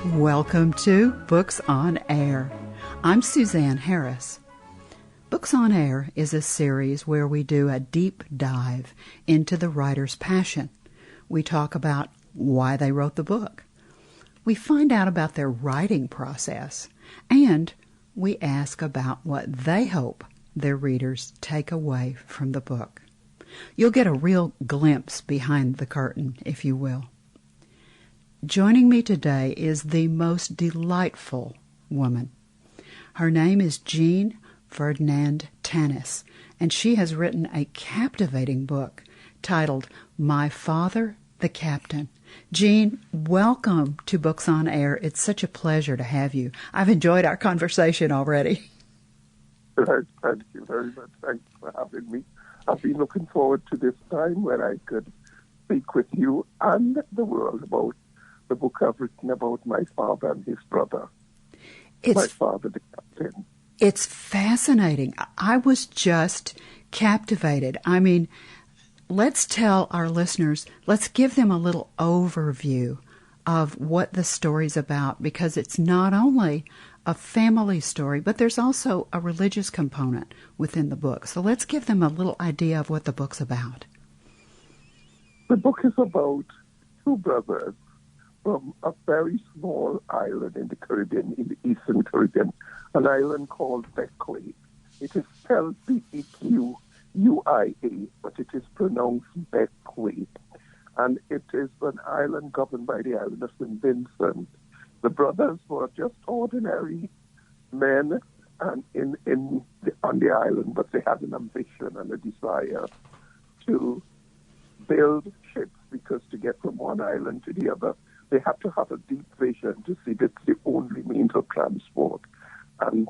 Welcome to Books on Air. I'm Suzanne Harris. Books on Air is a series where we do a deep dive into the writer's passion. We talk about why they wrote the book. We find out about their writing process, and we ask about what they hope their readers take away from the book. You'll get a real glimpse behind the curtain, if you will. Joining me today is the most delightful woman. Her name is Jean Ferdinand Tannis, and she has written a captivating book titled My Father, the Captain. Jean, welcome to Books on Air. It's such a pleasure to have you. I've enjoyed our conversation already. Thank you very much. Thanks for having me. I've been looking forward to this time when I could speak with you and the world about the book I've written about my father and his brother. My father, the captain. It's fascinating. I was just captivated. I mean, let's tell our listeners, let's give them a little overview of what the story's about, because it's not only a family story, but there's also a religious component within the book. So let's give them a little idea of what the book's about. The book is about two brothers from a very small island in the Caribbean, in the Eastern Caribbean, an island called Bequia. It is spelled Bequia, but it is pronounced Bequia. And it is an island governed by the island of St. Vincent. The brothers were just ordinary men and on the island, but they had an ambition and a desire to build ships, because to get from one island to the other, they had to have a deep vision to see that's the only means of transport. And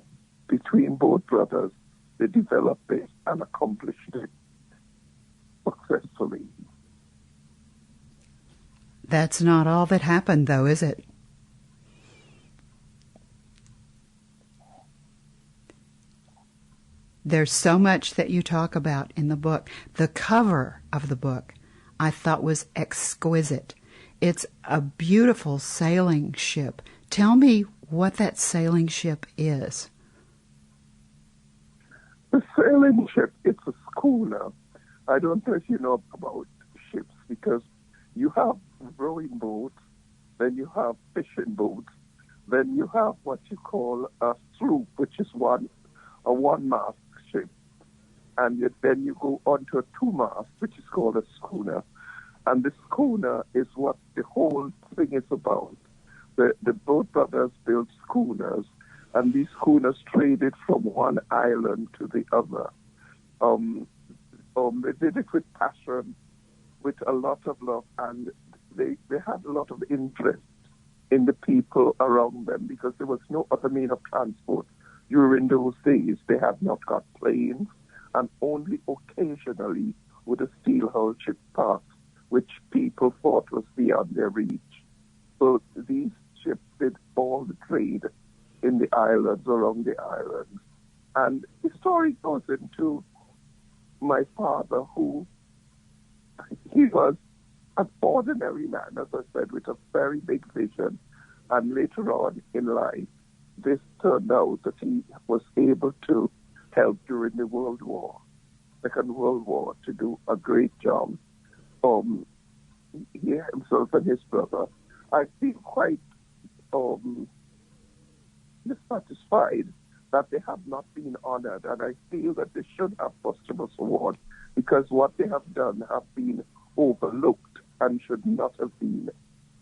between both brothers, they developed it and accomplished it successfully. That's not all that happened, though, is it? There's so much that you talk about in the book. The cover of the book I thought was exquisite. It's a beautiful sailing ship. Tell me what that sailing ship is. The sailing ship, it's a schooner. I don't know if you know about ships, because you have rowing boats, then you have fishing boats, then you have what you call a sloop, which is a one-mast ship. And then you go on to a two-mast, which is called a schooner. And the schooner is what the whole thing is about. The both brothers built schooners, and these schooners traded from one island to the other. They did it with passion, with a lot of love, and they had a lot of interest in the people around them, because there was no other means of transport. During those days, they had not got planes, and only occasionally would a steel-hulled ship pass, which people thought was beyond their reach. So these ships did all the trade in the islands, around the islands. And the story goes into my father, who he was an ordinary man, as I said, with a very big vision. And later on in life, this turned out that he was able to help during the Second World War, to do a great job. He himself and his brother, I feel quite dissatisfied that they have not been honored, and I feel that they should have posthumous award, because what they have done have been overlooked and should not have been.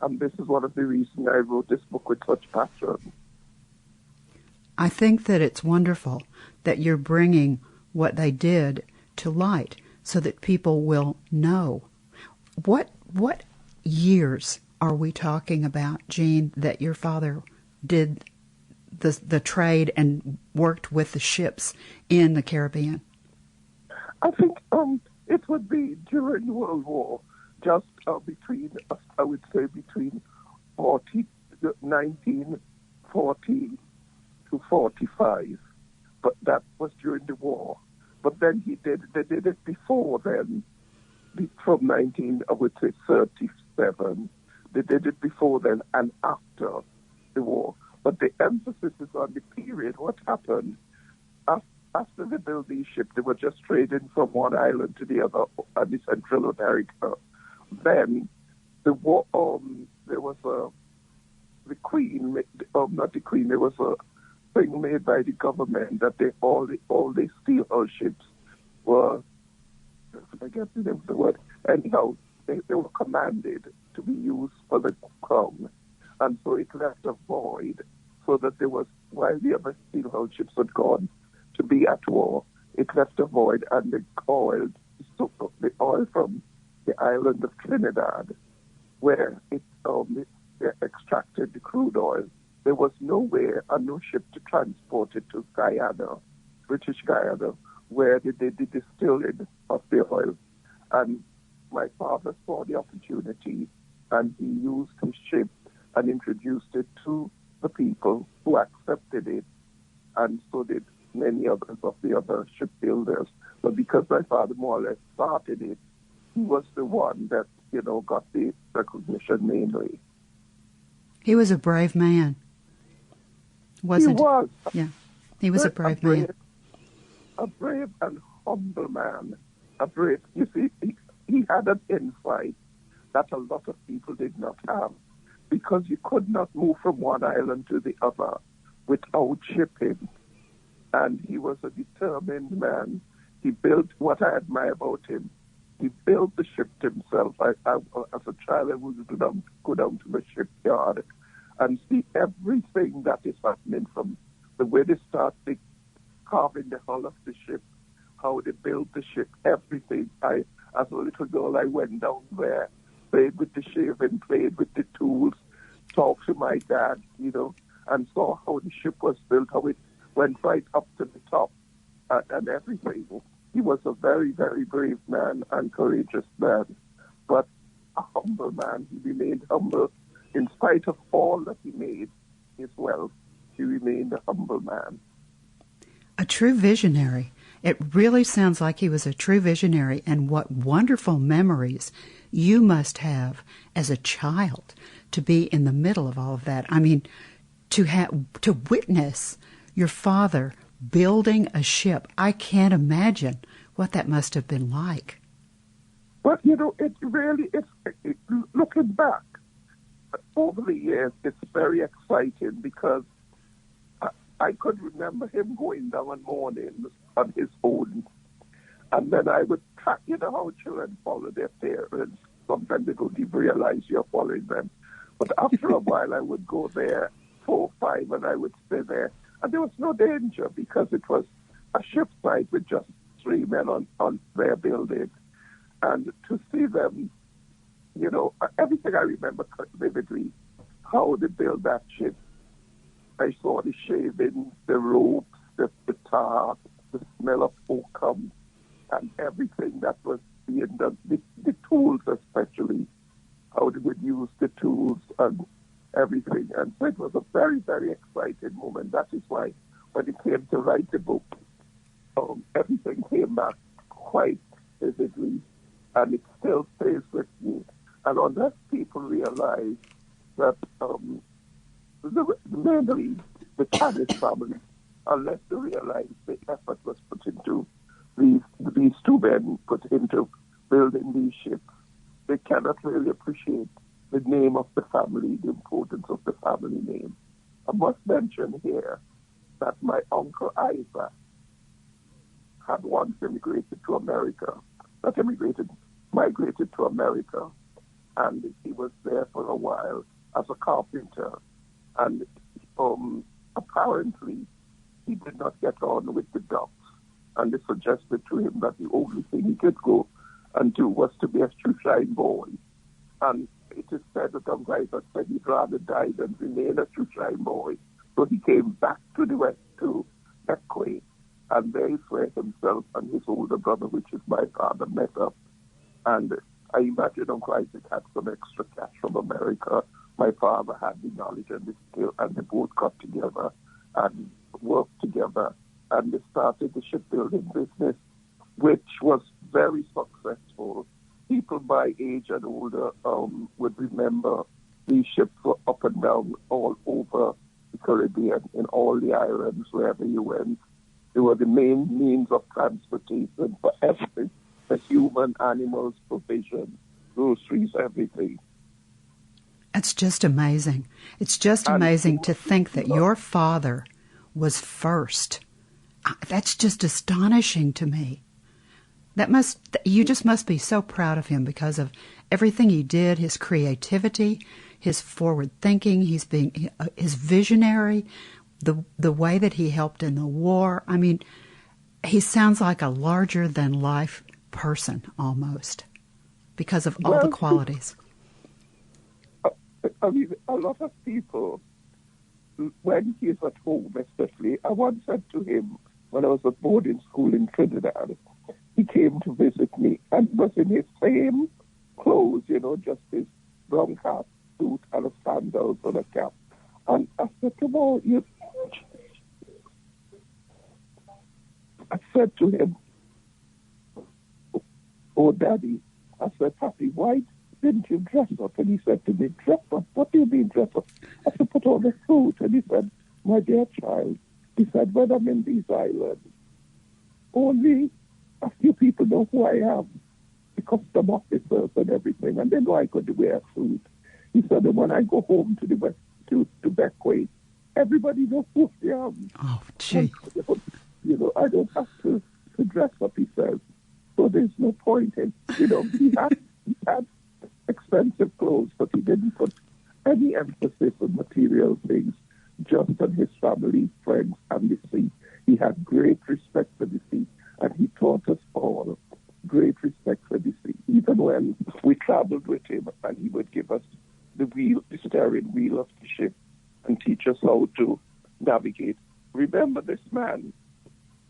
And this is one of the reasons I wrote this book with such passion. I think that it's wonderful that you're bringing what they did to light so that people will know. What years are we talking about, Jean, that your father did the trade and worked with the ships in the Caribbean? I think it would be during World War, just between 1940 to 45. But that was during the war. But then they did it before then, from 1937. They did it before then and after. the war. But the emphasis is on the period. What happened after they built these ships? They were just trading from one island to the other in the Central America. Then the war. There was the Queen. Not the Queen. There was a thing made by the government that all the steel hull ships were. I forget the name of the word. Anyhow, they were commanded to be used for the crown, and so it left a void. So that there was, while the other steel hull ships had gone to be at war, it left a void, and the oil from the island of Trinidad, where they extracted the crude oil, there was nowhere and no ship to transport it to Guyana, British Guyana, where they did the distilling of the oil. And my father saw the opportunity, and he used his ship and introduced it to the people who accepted it, and so did many others of the other shipbuilders. But because my father more or less started it, he was the one that, got the recognition mainly. He was a brave man, wasn't he? He was. Yeah, he was a brave man. A brave and humble man. You see, he had an insight that a lot of people did not have, because you could not move from one island to the other without shipping. And he was a determined man. He built, what I admire about him, he built the ship himself. As a child, I would go down to the shipyard and see everything that is happening, from the way they start carving the hull of the ship, how they built the ship, everything. As a little girl, I went down there, played with the shaving, played with the tools, talked to my dad, and saw how the ship was built, how it went right up to the top, and everything. He was a very, very brave man and courageous man, but a humble man. He remained humble. In spite of all that he made, his wealth, he remained a humble man. A true visionary. It really sounds like he was a true visionary, and what wonderful memories you must have as a child to be in the middle of all of that. I mean, to witness your father building a ship. I can't imagine what that must have been like. But, it really is, looking back over the years, it's very exciting, because I could remember him going down mornings on his own, and then I would track, how children follow their parents. Sometimes they don't even realize you're following them. But after a while, I would go there 4 or 5, and I would stay there. And there was no danger, because it was a ship site with just 3 men on their building. And to see them, everything I remember vividly, how they built that ship. I saw the shavings, the ropes, the tar, the smell of oakum, and everything that was being done. The tools especially, how they would use the tools and everything. And so it was a very, very exciting moment. That is why when it came to write the book, everything came back quite vividly, and it still stays with me. And unless people realize that mainly the Tannis family, unless they realize the effort was put into these 2 men put into building these ships, they cannot really appreciate the name of the family, the importance of the family name. I must mention here that my uncle Isaac had once migrated to America, and he was there for a while as a carpenter. And apparently he did not get on with the docs, and they suggested to him that the only thing he could go and do was to be a shoeshine boy. And it is said that Uncle Isaac said he'd rather die than remain a shoeshine boy. So he came back to the West, to Beck-way, and there he where himself and his older brother, which is my father, met up. And I imagine Uncle Isaac had some extra cash from America. My father had the knowledge and the skill, and they both got together and worked together, and they started the shipbuilding business, which was very successful. People my age and older would remember these ships were up and down all over the Caribbean, in all the islands, wherever you went. They were the main means of transportation for everything, for human, animals, provisions, groceries, everything. It's just amazing. It's just amazing to think that your father was first. That's just astonishing to me. You just must be so proud of him because of everything he did, his creativity, his forward thinking, his visionary, the way that he helped in the war. I mean, he sounds like a larger than life person almost because of all the qualities. I mean, a lot of people, when he's at home especially, I once said to him when I was at boarding school in Trinidad, he came to visit me and was in his same clothes, just his brown hat, suit, and a sandals and a cap. And I said to him, I said to him, "Oh, Daddy," I said, "Papi, why didn't you dress up?" And he said to me, "Dress up? What do you mean dress up?" I said, "Put on a suit." And he said, "My dear child," he said, "when I'm in these islands, only a few people know who I am, the custom officers and everything, and they know I could wear a suit." He said, "And when I go home to the west, to Beck-way, everybody knows who I am." Oh, gee. I don't have to dress up," he says. "So there's no point in, he had expensive clothes, but he didn't put any emphasis on material things, just on his family, friends, and the sea. He had great respect for the sea, and he taught us all great respect for the sea. Even when we traveled with him, and he would give us the steering wheel of the ship and teach us how to navigate. Remember, this man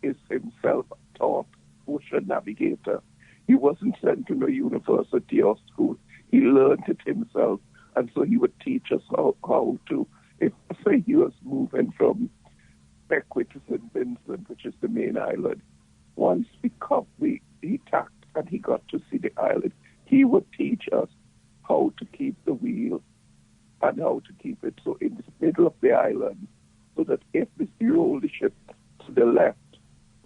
is himself taught ocean navigator. He wasn't sent to no university or school. He learned it himself, and so he would teach us how to. If say he was moving from Bequia to St. Vincent, which is the main island, once he tacked and he got to see the island, he would teach us how to keep the wheel and how to keep it so in the middle of the island, so that if we roll the ship to the left,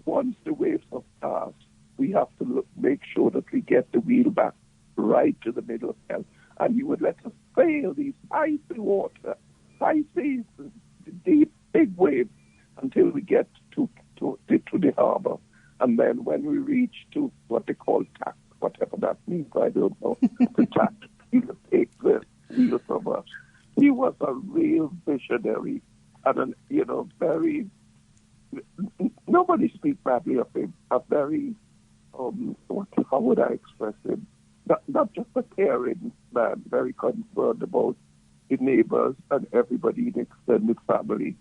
once the waves have passed, we have to make sure that we get the wheel back right to the middle of hell. And he would let us sail these icy water, high seas, deep, big waves, until we get to the harbor. And then when we reach to what they call tack, whatever that means, I don't know, the tack, he would take the wheel from us. He was a real visionary and very, nobody speaks badly of him, a very, how would I express him? Not just a caring man, very concerned about his neighbors and everybody in the extended family.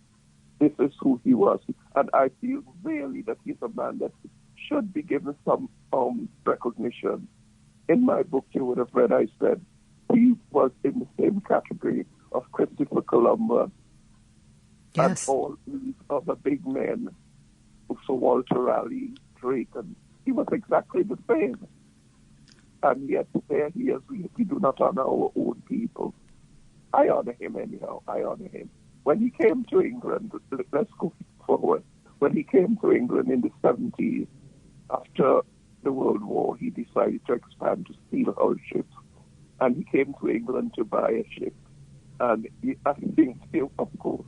This is who he was. And I feel really that he's a man that should be given some recognition. In my book, you would have read, I said, he was in the same category of Christopher Columbus and all these other big men, so Walter Raleigh, Drake, and he was exactly the same. And yet there he is, we do not honor our own people. I honor him anyhow, I honor him. When he came to England, let's go forward. When he came to England in the 70s, after the World War, he decided to expand to steel hull ships. And he came to England to buy a ship. And I think, of course,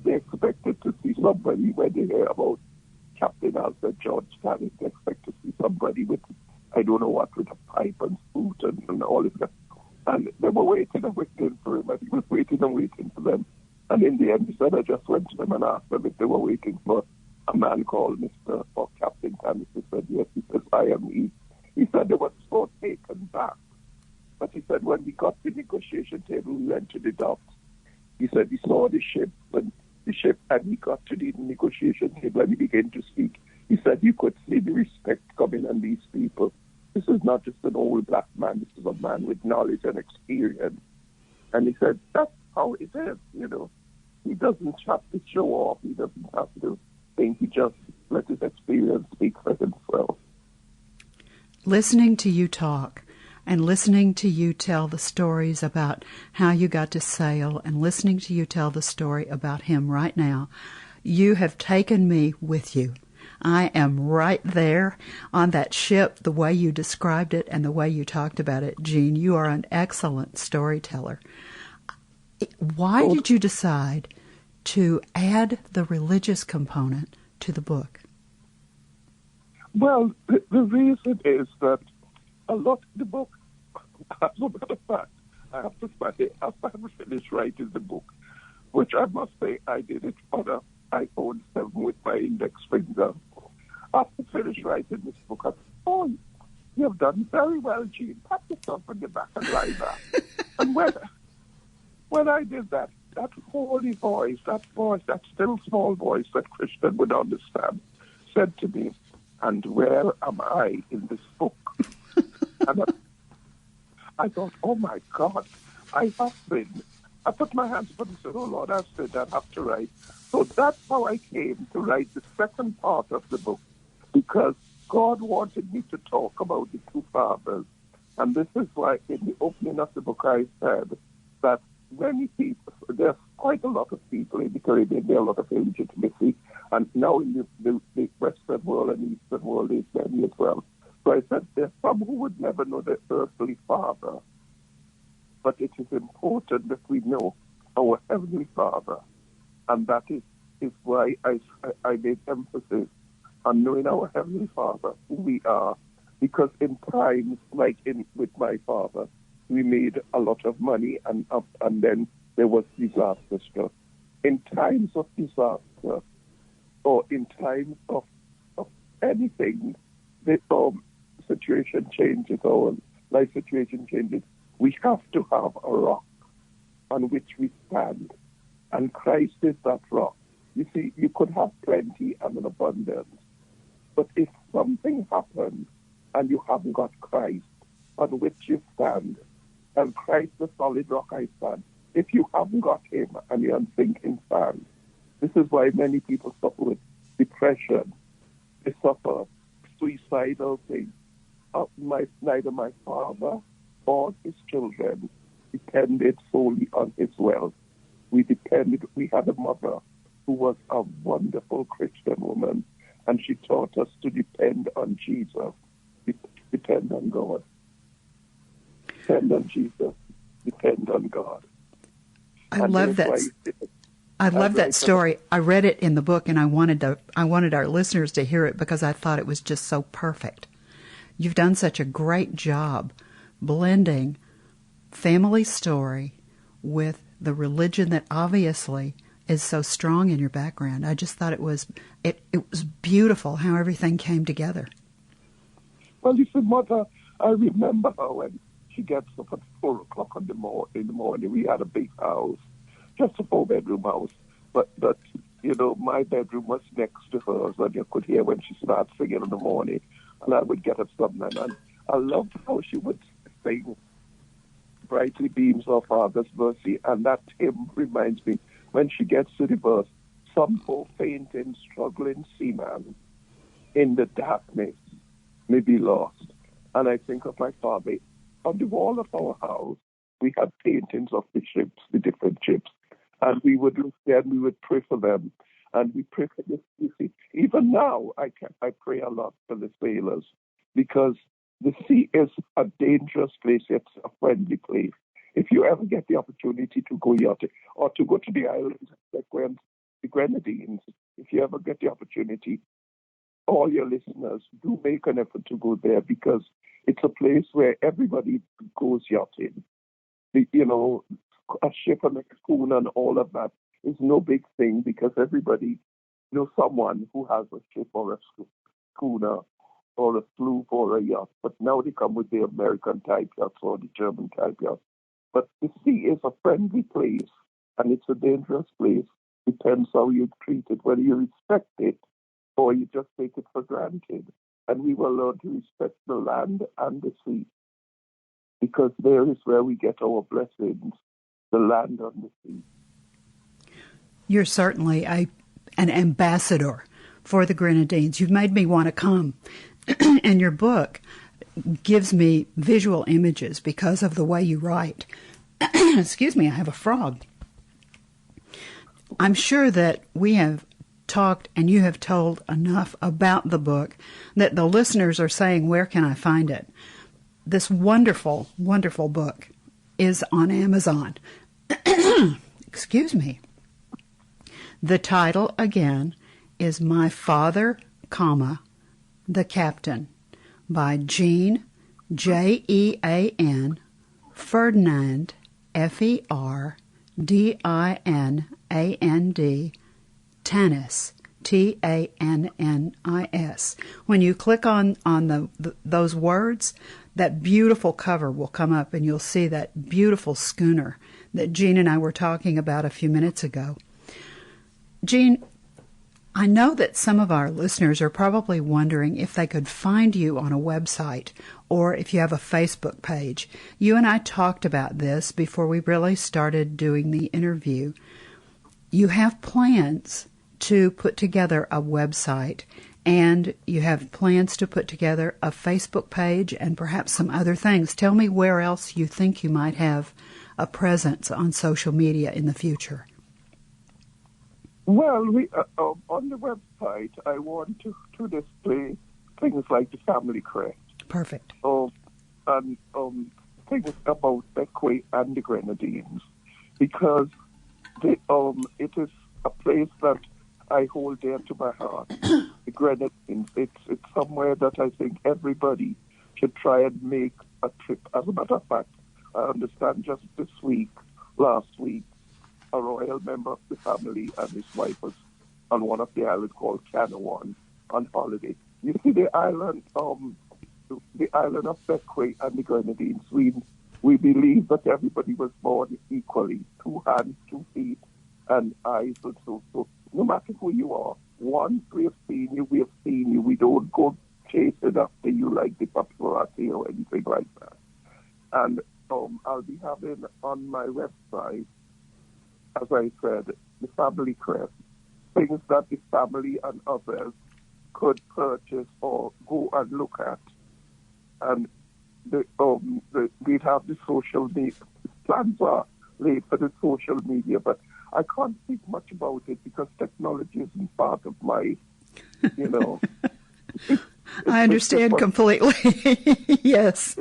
they expected to see somebody when they hear about Captain Alfred George Tannis. They expect to see somebody with, I don't know what, with a pipe and spoon and all of that. And they were waiting and waiting for him, and he was waiting and waiting for them. And in the end, he said, I just went to them and asked them if they were waiting for a man called Mr. or Captain Tannis. He said, yes. He says, I am he. He said they were so taken back. But he said when we got to the negotiation table, we went to the docks. He said he saw the ship and he got to the negotiation table and he began to speak. He said you could see the respect coming on these people. This is not just an old black man. This is a man with knowledge and experience. And he said that's how it is, He doesn't have to show off. He doesn't have to think. He just let his experience speak for himself. Listening to you talk and listening to you tell the stories about how you got to sail and listening to you tell the story about him right now, you have taken me with you. I am right there on that ship, the way you described it and the way you talked about it. Jean, you are an excellent storyteller. Why did you decide to add the religious component to the book? Well, the reason is that the book, as a matter of fact, I have to say, after I finished writing the book, which I must say I did it on an iPhone 7 with my index finger. After finished writing this book, I thought, you have done very well, Jean. Pat yourself on the back and lie back. And when I did that, that holy voice, that still small voice that Christian would understand, said to me, and where am I in this book? And I thought, oh my God, I put my hands up and said, oh Lord, I've said I have to write. So that's how I came to write the second part of the book, because God wanted me to talk about the two fathers. And this is why in the opening of the book I said that many people, there's quite a lot of people in the Caribbean, there are a lot of illegitimacy, and now in the Western world and Eastern world is many as well. So I said there's some who would never know their earthly father, but it is important that we know our Heavenly Father, and that is why I made emphasis on knowing our Heavenly Father, who we are, because in times like with my father, we made a lot of money, and then there was disaster stuff. In times of disaster, or in times of anything, the situation changes, or life situation changes, we have to have a rock on which we stand. And Christ is that rock. You see, you could have plenty and an abundance, but if something happens and you haven't got Christ on which you stand, and Christ the solid rock I stand, if you haven't got him and you're on sinking sand, this is why many people suffer with depression. They suffer suicidal things. Neither my father or his children depended solely on his wealth. We had a mother who was a wonderful Christian woman, and she taught us to depend on Jesus, depend on God. Depend on Jesus, depend on God. I love that story. I read it in the book, and I wanted our listeners to hear it because I thought it was just so perfect. You've done such a great job blending family story with the religion that obviously is so strong in your background. I just thought it was beautiful how everything came together. Well, you see, Mother, I remember her when she gets up at 4 o'clock in the morning. We had a big house, just a 4-bedroom house. But you know, my bedroom was next to hers, and you could hear when she started singing in the morning. And I would get up sometimes, and I loved how she would sing "Brightly Beams Our Father's Mercy," and that hymn reminds me, when she gets to the verse, "Some poor fainting, struggling seaman in the darkness may be lost." And I think of my father. On the wall of our house, we had paintings of the ships, the different ships, and we would look there and we would pray for them. And we pray for this. You see, even now, I pray a lot for the sailors, because the sea is a dangerous place. It's a friendly place. If you ever get the opportunity to go yachting or to go to the islands, like the Grenadines, if you ever get the opportunity, all your listeners, do make an effort to go there, because it's a place where everybody goes yachting. You know, a ship and a schooner and all of that is no big thing, because everybody knows someone who has a ship or a schooner or a sloop or a yacht. But now they come with the American type yachts or the German type yachts. But the sea is a friendly place, and it's a dangerous place. Depends how you treat it, whether you respect it or you just take it for granted. And we will learn to respect the land and the sea, because there is where we get our blessings, the land and the sea. You're certainly an ambassador for the Grenadines. You've made me want to come. And your book gives me visual images because of the way you write. Excuse me, I have a frog. I'm sure that we have talked and you have told enough about the book that the listeners are saying, where can I find it? This wonderful, wonderful book is on Amazon. Excuse me. The title, again, is My Father, the Captain, by Jean, Jean, Ferdinand, Ferdinand, Tannis, Tannis. When you click on those words, that beautiful cover will come up and you'll see that beautiful schooner that Jean and I were talking about a few minutes ago. Jean, I know that some of our listeners are probably wondering if they could find you on a website or if you have a Facebook page. You and I talked about this before we really started doing the interview. You have plans to put together a website, and you have plans to put together a Facebook page and perhaps some other things. Tell me where else you think you might have a presence on social media in the future. Well, on the website, I want to display things like the family crest. Perfect. And things about Bequia and the Grenadines, because it is a place that I hold dear to my heart. The Grenadines, it's somewhere that I think everybody should try and make a trip. As a matter of fact, I understand just last week, a royal member of the family and his wife was on one of the islands called Canawan on holiday. You see, the island of Bequia and the Grenadines, we believe that everybody was born equally, 2 hands, 2 feet, and eyes, and so no matter who you are, once we have seen you, we don't go chasing after you like the paparazzi or anything like that. And I'll be having on my website, as I said, the family crest, things that the family and others could purchase or go and look at. And we'd have the social media. Plans are laid for the social media, but I can't speak much about it because technology isn't part of my, I understand completely. Yes.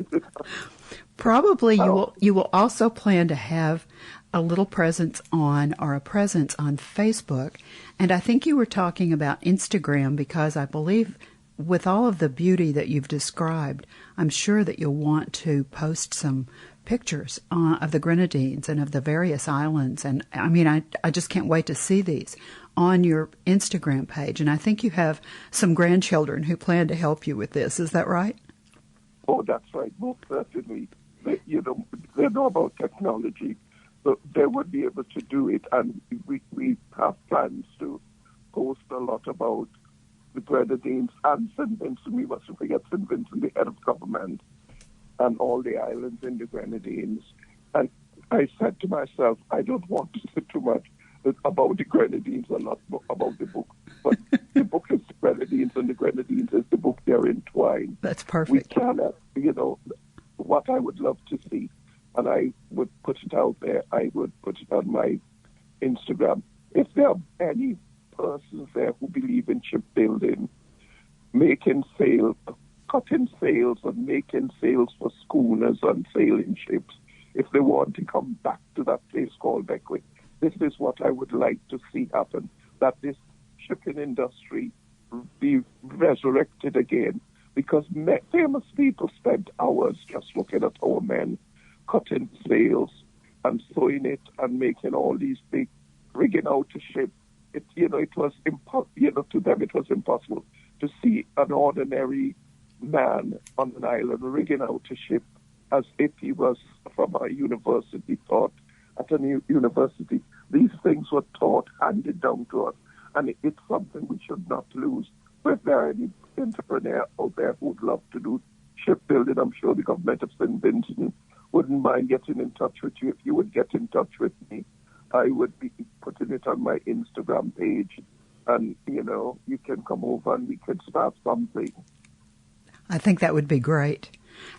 Probably you will also plan to have a little presence on Facebook. And I think you were talking about Instagram because I believe with all of the beauty that you've described, I'm sure that you'll want to post some pictures of the Grenadines and of the various islands. And I mean, I just can't wait to see these on your Instagram page. And I think you have some grandchildren who plan to help you with this. Is that right? Oh, that's right. Most certainly. They know about technology, so they would be able to do it. And we have plans to post a lot about the Grenadines and St. Vincent. We mustn't forget St. Vincent, the head of government, and all the islands in the Grenadines. And I said to myself, I don't want to say too much about the Grenadines and not about the book. But the book is the Grenadines, and the Grenadines is the book. They're entwined. That's perfect. We cannot, what I would love to see, and I would put it out there, I would put it on my Instagram. If there are any persons there who believe in shipbuilding, making sails, cutting sails and making sails for schooners and sailing ships, if they want to come back to that place called Bequia, this is what I would like to see happen, that this shipping industry be resurrected again, because famous people spent hours just looking at our men cutting sails and sewing it and making all these big, rigging out a ship. It was to them it was impossible to see an ordinary man on an island rigging out a ship as if he was from a university, taught at a university. These things were taught, handed down to us, and it's something we should not lose. So if there are any entrepreneur out there who would love to do shipbuilding, I'm sure the government of St. Vincent wouldn't mind getting in touch with you. If you would get in touch with me, I would be putting it on my Instagram page, and, you can come over and we can start something. I think that would be great.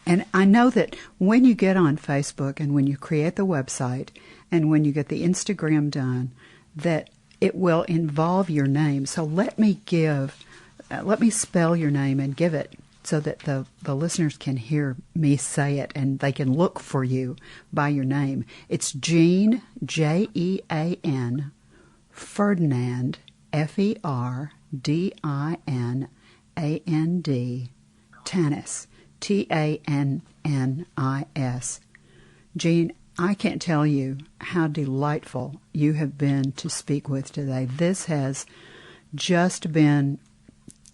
And I know that when you get on Facebook and when you create the website and when you get the Instagram done, that it will involve your name. So let me spell your name and give it so that the listeners can hear me say it and they can look for you by your name. It's Jean, Jean, Ferdinand, Ferdinand, Tannis, Tannis. Jean, I can't tell you how delightful you have been to speak with today. This has just been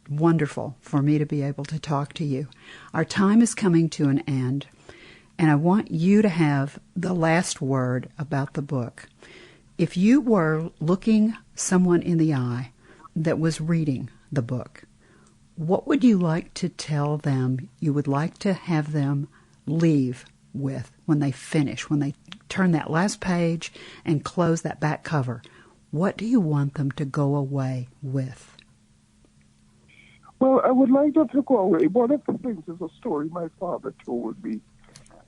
wonderful for me to be able to talk to you. Our time is coming to an end, and I want you to have the last word about the book. If you were looking someone in the eye that was reading the book, what would you like to tell them you would like to have them leave with when they finish, when they turn that last page and close that back cover? What do you want them to go away with? Well, I would like them to go away. One of the things is a story my father told me,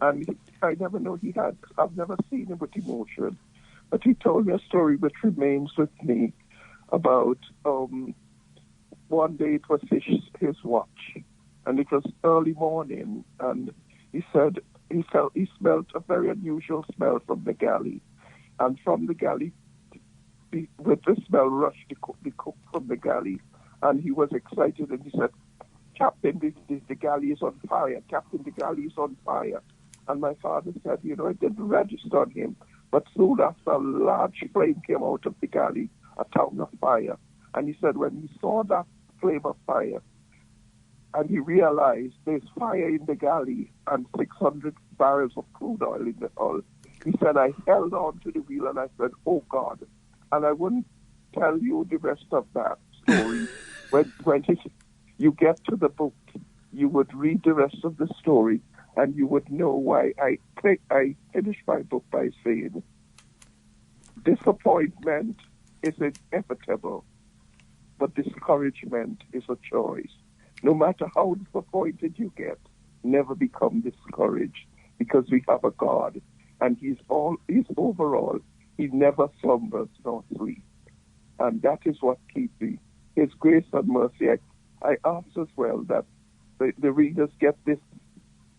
and I've never seen him with emotion, but he told me a story which remains with me about one day it was his watch, and it was early morning, and he said he smelled a very unusual smell from the galley, and from the galley, with the smell rushed the cook from the galley, and he was excited, and he said, "Captain, the galley is on fire. Captain, the galley is on fire." And my father said, it didn't register on him, but soon after a large flame came out of the galley, a tongue of fire. And he said when he saw that flame of fire, and he realized there's fire in the galley and 600 barrels of crude oil in the hull, he said, I held on to the wheel and I said, "Oh God." And I wouldn't tell you the rest of that story. When you get to the book, you would read the rest of the story, and you would know why I finished my book by saying, disappointment is inevitable, but discouragement is a choice. No matter how disappointed you get, never become discouraged, because we have a God, and He's overall. He never slumbers nor sleeps, and that is what keeps me. His grace and mercy. I ask as well that the readers get this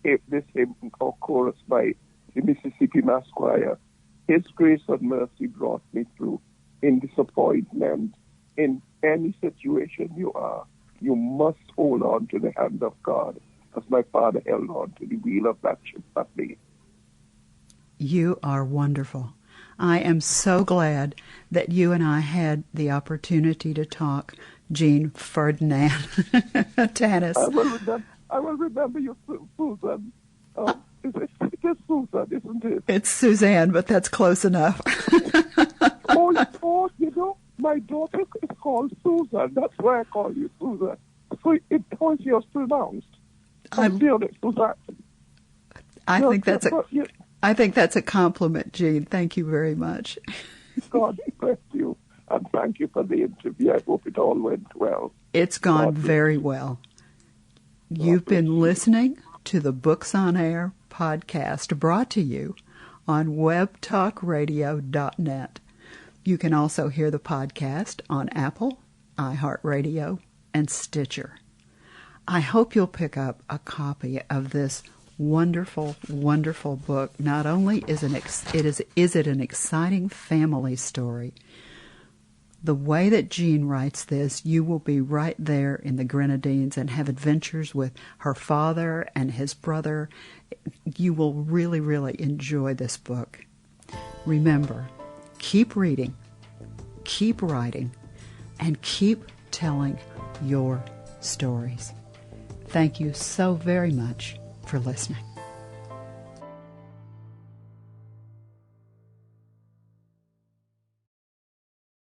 hymn or chorus by the Mississippi Mass Choir. His grace and mercy brought me through. In disappointment, in any situation you are, you must hold on to the hand of God, as my father held on to the wheel of that ship that day. You are wonderful. I am so glad that you and I had the opportunity to talk, Jean Ferdinand Tannis. I will remember you, Susan. It is Susan, isn't it? It's Suzanne, but that's close enough. My daughter is called Susan. That's why I call you Susan. So how is yours pronounced? Susan. I think that's a compliment, Jean. Thank you very much. God bless you, and thank you for the interview. I hope it all went well. It's gone very well. You've been listening to the Books on Air podcast, brought to you on webtalkradio.net. You can also hear the podcast on Apple, iHeartRadio, and Stitcher. I hope you'll pick up a copy of this wonderful, wonderful book. Not only is it an exciting family story, the way that Jean writes this, you will be right there in the Grenadines and have adventures with her father and his brother. You will really, really enjoy this book. Remember, keep reading, keep writing, and keep telling your stories. Thank you so very much for listening.